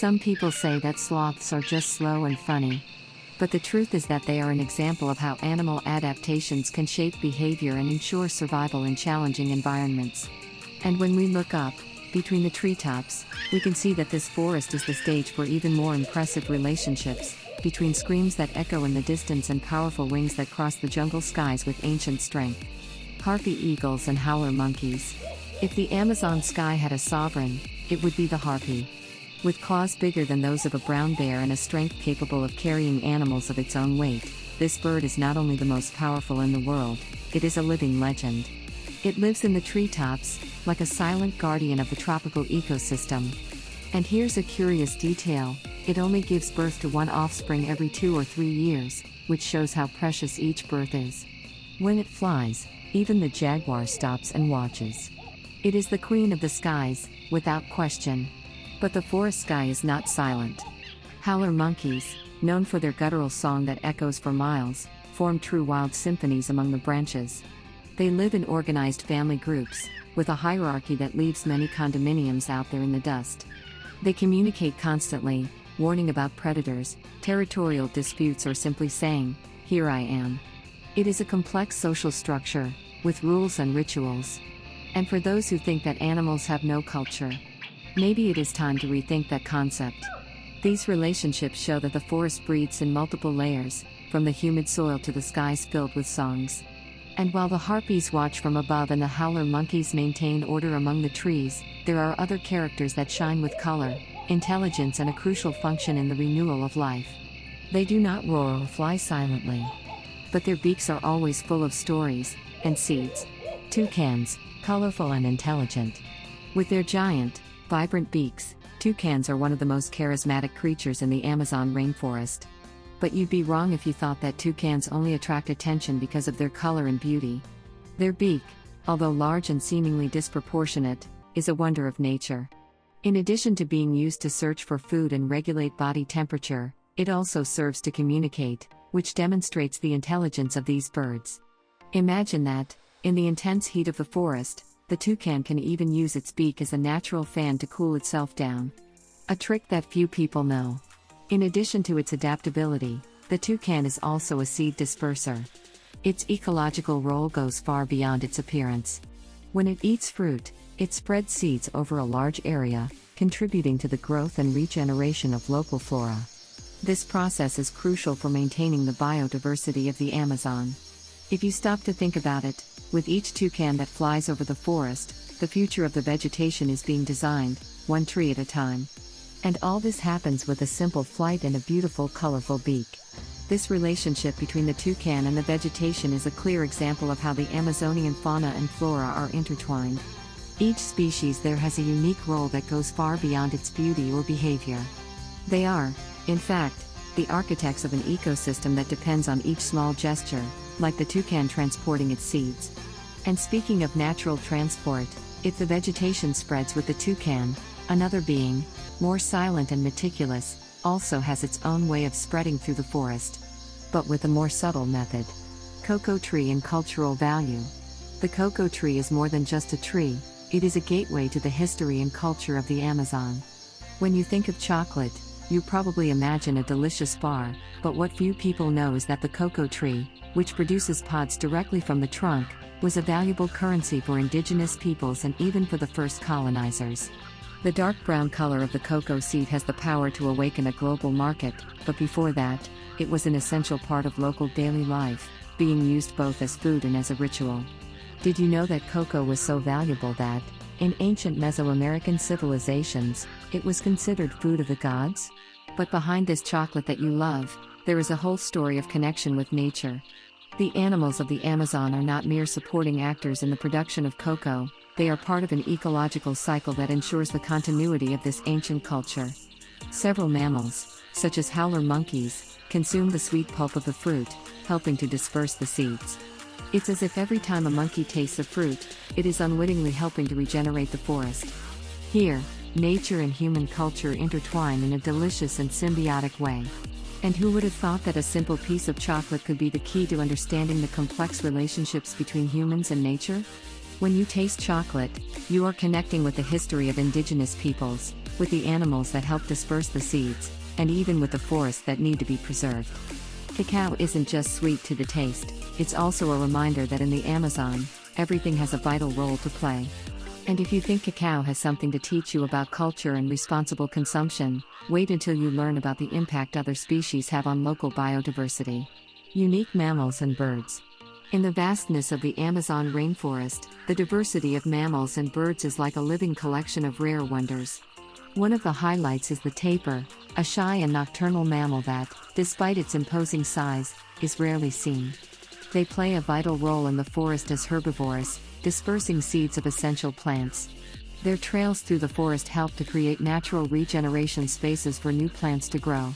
Some people say that sloths are just slow and funny. But the truth is that they are an example of how animal adaptations can shape behavior and ensure survival in challenging environments. And when we look up, between the treetops, we can see that this forest is the stage for even more impressive relationships, between screams that echo in the distance and powerful wings that cross the jungle skies with ancient strength. Harpy eagles and howler monkeys. If the Amazon sky had a sovereign, it would be the harpy. With claws bigger than those of a brown bear and a strength capable of carrying animals of its own weight, this bird is not only the most powerful in the world, it is a living legend. It lives in the treetops, like a silent guardian of the tropical ecosystem. And here's a curious detail: it only gives birth to one offspring every 2 or 3 years, which shows how precious each birth is. When it flies, even the jaguar stops and watches. It is the queen of the skies, without question. But the forest sky is not silent. Howler monkeys, known for their guttural song that echoes for miles, form true wild symphonies among the branches. They live in organized family groups, with a hierarchy that leaves many condominiums out there in the dust. They communicate constantly, warning about predators, territorial disputes, or simply saying, "Here I am." It is a complex social structure, with rules and rituals. And for those who think that animals have no culture, maybe it is time to rethink that concept. These relationships show that the forest breathes in multiple layers, from the humid soil to the skies filled with songs. And while the harpies watch from above and the howler monkeys maintain order among the trees, there are other characters that shine with color, intelligence, and a crucial function in the renewal of life. They do not roar or fly silently, but their beaks are always full of stories and seeds. Toucans, colorful and intelligent. With their giant, vibrant beaks, toucans are one of the most charismatic creatures in the Amazon rainforest. But you'd be wrong if you thought that toucans only attract attention because of their color and beauty. Their beak, although large and seemingly disproportionate, is a wonder of nature. In addition to being used to search for food and regulate body temperature, it also serves to communicate, which demonstrates the intelligence of these birds. Imagine that, in the intense heat of the forest, the toucan can even use its beak as a natural fan to cool itself down. A trick that few people know. In addition to its adaptability, the toucan is also a seed disperser. Its ecological role goes far beyond its appearance. When it eats fruit, it spreads seeds over a large area, contributing to the growth and regeneration of local flora. This process is crucial for maintaining the biodiversity of the Amazon. If you stop to think about it, with each toucan that flies over the forest, the future of the vegetation is being designed, one tree at a time. And all this happens with a simple flight and a beautiful, colorful beak. This relationship between the toucan and the vegetation is a clear example of how the Amazonian fauna and flora are intertwined. Each species there has a unique role that goes far beyond its beauty or behavior. They are, in fact, the architects of an ecosystem that depends on each small gesture, like the toucan transporting its seeds. And speaking of natural transport, if the vegetation spreads with the toucan, another being, more silent and meticulous, also has its own way of spreading through the forest. But with a more subtle method. Cocoa tree and cultural value. The cocoa tree is more than just a tree, it is a gateway to the history and culture of the Amazon. When you think of chocolate, you probably imagine a delicious bar, but what few people know is that the cocoa tree, which produces pods directly from the trunk, was a valuable currency for indigenous peoples and even for the first colonizers. The dark brown color of the cocoa seed has the power to awaken a global market, but before that, it was an essential part of local daily life, being used both as food and as a ritual. Did you know that cocoa was so valuable that, in ancient Mesoamerican civilizations, it was considered food of the gods? But behind this chocolate that you love, there is a whole story of connection with nature. The animals of the Amazon are not mere supporting actors in the production of cocoa, they are part of an ecological cycle that ensures the continuity of this ancient culture. Several mammals, such as howler monkeys, consume the sweet pulp of the fruit, helping to disperse the seeds. It's as if every time a monkey tastes a fruit, it is unwittingly helping to regenerate the forest. Here, nature and human culture intertwine in a delicious and symbiotic way. And who would have thought that a simple piece of chocolate could be the key to understanding the complex relationships between humans and nature? When you taste chocolate, you are connecting with the history of indigenous peoples, with the animals that help disperse the seeds, and even with the forests that need to be preserved. Cacao isn't just sweet to the taste, it's also a reminder that in the Amazon, everything has a vital role to play. And if you think cacao has something to teach you about culture and responsible consumption, wait until you learn about the impact other species have on local biodiversity. Unique mammals and birds. In the vastness of the Amazon rainforest, the diversity of mammals and birds is like a living collection of rare wonders. One of the highlights is the tapir, a shy and nocturnal mammal that, despite its imposing size, is rarely seen. They play a vital role in the forest as herbivores, dispersing seeds of essential plants. Their trails through the forest help to create natural regeneration spaces for new plants to grow.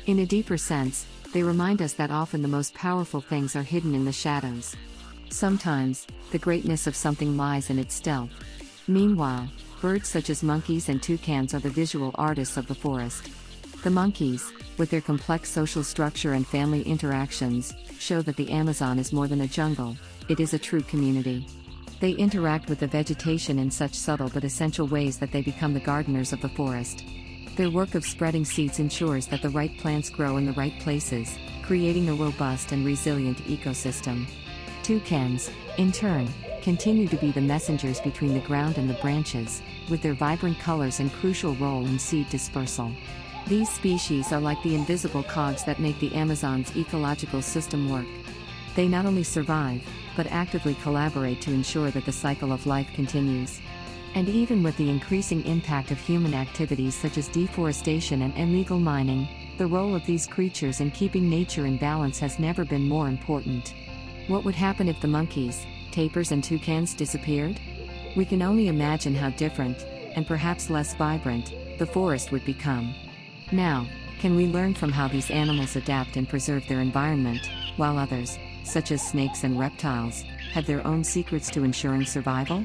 In a deeper sense, they remind us that often the most powerful things are hidden in the shadows. Sometimes, the greatness of something lies in its stealth. Meanwhile, birds such as monkeys and toucans are the visual artists of the forest. The monkeys, with their complex social structure and family interactions, show that the Amazon is more than a jungle, it is a true community. They interact with the vegetation in such subtle but essential ways that they become the gardeners of the forest. Their work of spreading seeds ensures that the right plants grow in the right places, creating a robust and resilient ecosystem. Toucans, in turn, continue to be the messengers between the ground and the branches, with their vibrant colors and crucial role in seed dispersal. These species are like the invisible cogs that make the Amazon's ecological system work. They not only survive, but actively collaborate to ensure that the cycle of life continues. And even with the increasing impact of human activities such as deforestation and illegal mining, the role of these creatures in keeping nature in balance has never been more important. What would happen if the monkeys, tapirs and toucans disappeared? We can only imagine how different, and perhaps less vibrant, the forest would become. Now, can we learn from how these animals adapt and preserve their environment, while others, such as snakes and reptiles, have their own secrets to ensuring survival?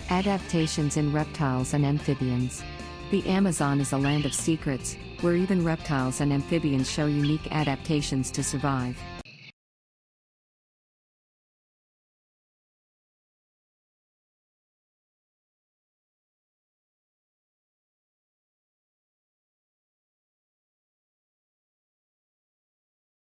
Adaptations in reptiles and amphibians. The Amazon is a land of secrets, where even reptiles and amphibians show unique adaptations to survive.